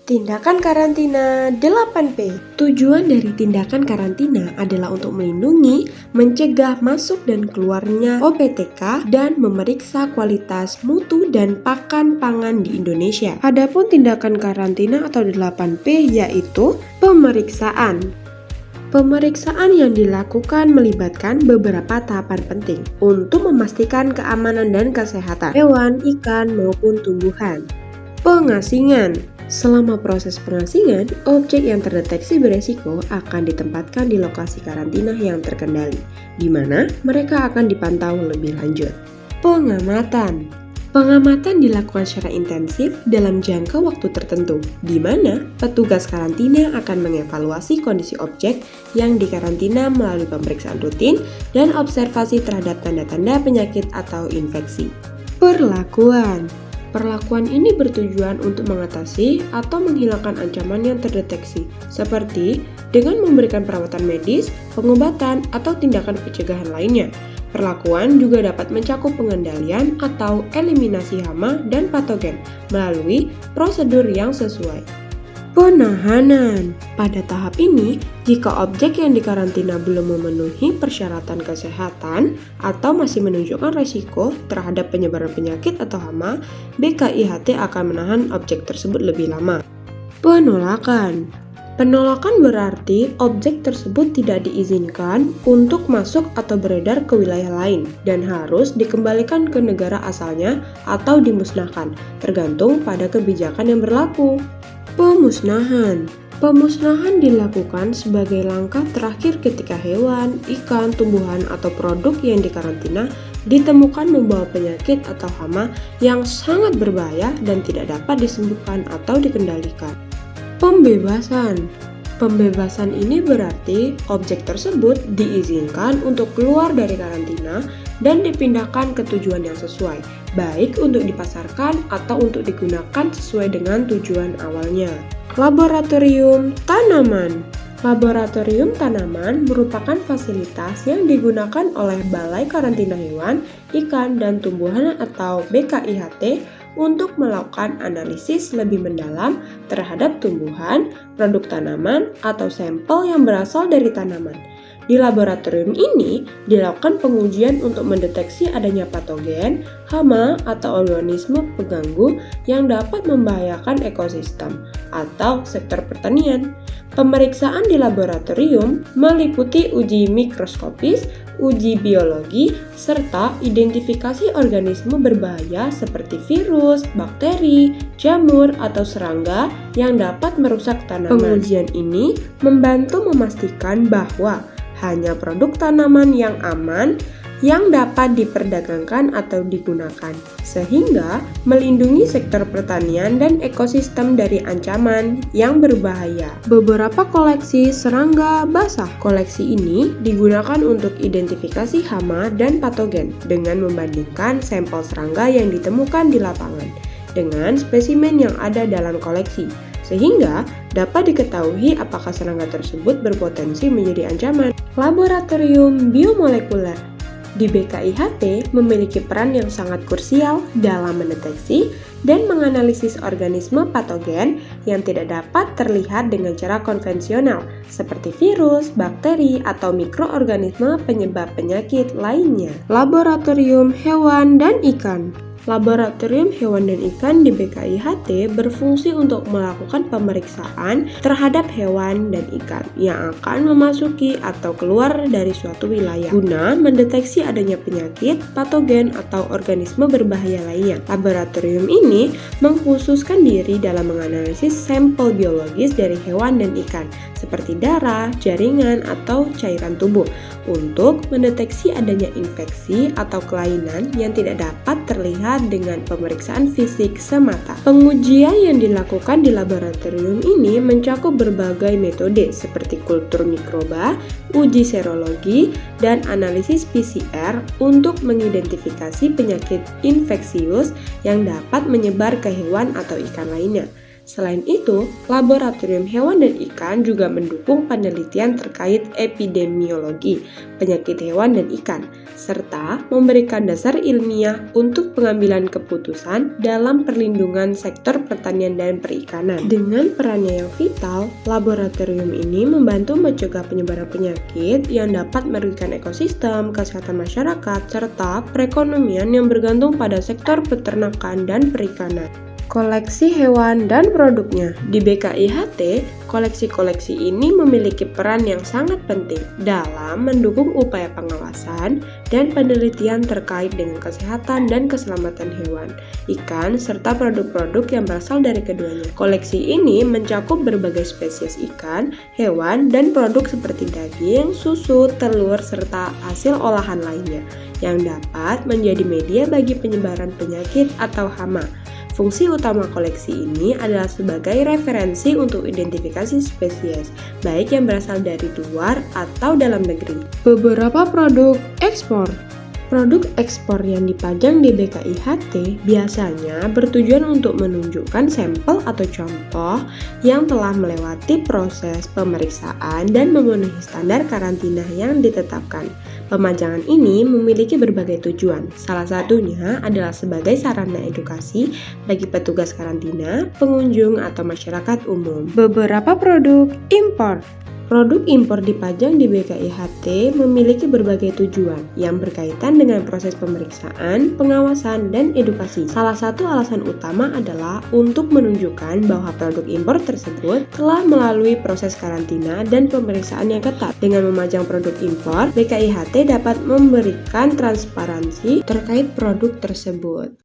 Tindakan karantina 8P. Tujuan dari tindakan karantina adalah untuk melindungi, mencegah masuk dan keluarnya OPTK, dan memeriksa kualitas mutu dan pakan pangan di Indonesia. Adapun tindakan karantina atau 8P yaitu pemeriksaan. Pemeriksaan yang dilakukan melibatkan beberapa tahapan penting untuk memastikan keamanan dan kesehatan hewan, ikan, maupun tumbuhan. Pengasingan. Selama proses pengasingan, objek yang terdeteksi beresiko akan ditempatkan di lokasi karantina yang terkendali, di mana mereka akan dipantau lebih lanjut. Pengamatan. Pengamatan dilakukan secara intensif dalam jangka waktu tertentu, di mana petugas karantina akan mengevaluasi kondisi objek yang dikarantina melalui pemeriksaan rutin dan observasi terhadap tanda-tanda penyakit atau infeksi. Perlakuan. Perlakuan ini bertujuan untuk mengatasi atau menghilangkan ancaman yang terdeteksi, seperti dengan memberikan perawatan medis, pengobatan, atau tindakan pencegahan lainnya. Perlakuan juga dapat mencakup pengendalian atau eliminasi hama dan patogen melalui prosedur yang sesuai. Penahanan. Pada tahap ini, jika objek yang dikarantina belum memenuhi persyaratan kesehatan atau masih menunjukkan risiko terhadap penyebaran penyakit atau hama, BKIHT akan menahan objek tersebut lebih lama. Penolakan. Penolakan berarti objek tersebut tidak diizinkan untuk masuk atau beredar ke wilayah lain dan harus dikembalikan ke negara asalnya atau dimusnahkan, tergantung pada kebijakan yang berlaku. Pemusnahan. Pemusnahan dilakukan sebagai langkah terakhir ketika hewan, ikan, tumbuhan, atau produk yang dikarantina ditemukan membawa penyakit atau hama yang sangat berbahaya dan tidak dapat disembuhkan atau dikendalikan. Pembebasan. Pembebasan ini berarti objek tersebut diizinkan untuk keluar dari karantina dan dipindahkan ke tujuan yang sesuai, baik untuk dipasarkan atau untuk digunakan sesuai dengan tujuan awalnya. Laboratorium tanaman. Laboratorium tanaman merupakan fasilitas yang digunakan oleh Balai Karantina Hewan, Ikan, dan Tumbuhan atau BKIHT untuk melakukan analisis lebih mendalam terhadap tumbuhan, produk tanaman, atau sampel yang berasal dari tanaman. Di laboratorium ini dilakukan pengujian untuk mendeteksi adanya patogen, hama, atau organisme pengganggu yang dapat membahayakan ekosistem atau sektor pertanian. Pemeriksaan di laboratorium meliputi uji mikroskopis, uji biologi, serta identifikasi organisme berbahaya seperti virus, bakteri, jamur, atau serangga yang dapat merusak tanaman. Pengujian ini membantu memastikan bahwa hanya produk tanaman yang aman yang dapat diperdagangkan atau digunakan, sehingga melindungi sektor pertanian dan ekosistem dari ancaman yang berbahaya. Beberapa koleksi serangga basah. Koleksi ini digunakan untuk identifikasi hama dan patogen dengan membandingkan sampel serangga yang ditemukan di lapangan dengan spesimen yang ada dalam koleksi, sehingga dapat diketahui apakah serangga tersebut berpotensi menjadi ancaman. Laboratorium biomolekuler di BKIHT memiliki peran yang sangat krusial dalam mendeteksi dan menganalisis organisme patogen yang tidak dapat terlihat dengan cara konvensional, seperti virus, bakteri, atau mikroorganisme penyebab penyakit lainnya. Laboratorium hewan dan ikan. Laboratorium hewan dan ikan di BKIHT berfungsi untuk melakukan pemeriksaan terhadap hewan dan ikan yang akan memasuki atau keluar dari suatu wilayah guna mendeteksi adanya penyakit, patogen, atau organisme berbahaya lainnya. Laboratorium ini mengkhususkan diri dalam menganalisis sampel biologis dari hewan dan ikan seperti darah, jaringan, atau cairan tubuh untuk mendeteksi adanya infeksi atau kelainan yang tidak dapat terlihat dengan pemeriksaan fisik semata. Pengujian yang dilakukan di laboratorium ini mencakup berbagai metode seperti kultur mikroba, uji serologi, dan analisis PCR untuk mengidentifikasi penyakit infeksius yang dapat menyebar ke hewan atau ikan lainnya. Selain itu, laboratorium hewan dan ikan juga mendukung penelitian terkait epidemiologi, penyakit hewan dan ikan, serta memberikan dasar ilmiah untuk pengambilan keputusan dalam perlindungan sektor pertanian dan perikanan. Dengan perannya yang vital, laboratorium ini membantu mencegah penyebaran penyakit yang dapat merugikan ekosistem, kesehatan masyarakat, serta perekonomian yang bergantung pada sektor peternakan dan perikanan. Koleksi hewan dan produknya. Di BKIHT, koleksi-koleksi ini memiliki peran yang sangat penting dalam mendukung upaya pengawasan dan penelitian terkait dengan kesehatan dan keselamatan hewan, ikan, serta produk-produk yang berasal dari keduanya. Koleksi ini mencakup berbagai spesies ikan, hewan, dan produk seperti daging, susu, telur, serta hasil olahan lainnya yang dapat menjadi media bagi penyebaran penyakit atau hama. Fungsi utama koleksi ini adalah sebagai referensi untuk identifikasi spesies, baik yang berasal dari luar atau dalam negeri. Beberapa produk ekspor. Produk ekspor yang dipajang di BKIHT biasanya bertujuan untuk menunjukkan sampel atau contoh yang telah melewati proses pemeriksaan dan memenuhi standar karantina yang ditetapkan. Pemajangan ini memiliki berbagai tujuan, salah satunya adalah sebagai sarana edukasi bagi petugas karantina, pengunjung, atau masyarakat umum. Beberapa produk impor. Produk impor dipajang di BKIHT memiliki berbagai tujuan yang berkaitan dengan proses pemeriksaan, pengawasan, dan edukasi. Salah satu alasan utama adalah untuk menunjukkan bahwa produk impor tersebut telah melalui proses karantina dan pemeriksaan yang ketat. Dengan memajang produk impor, BKIHT dapat memberikan transparansi terkait produk tersebut.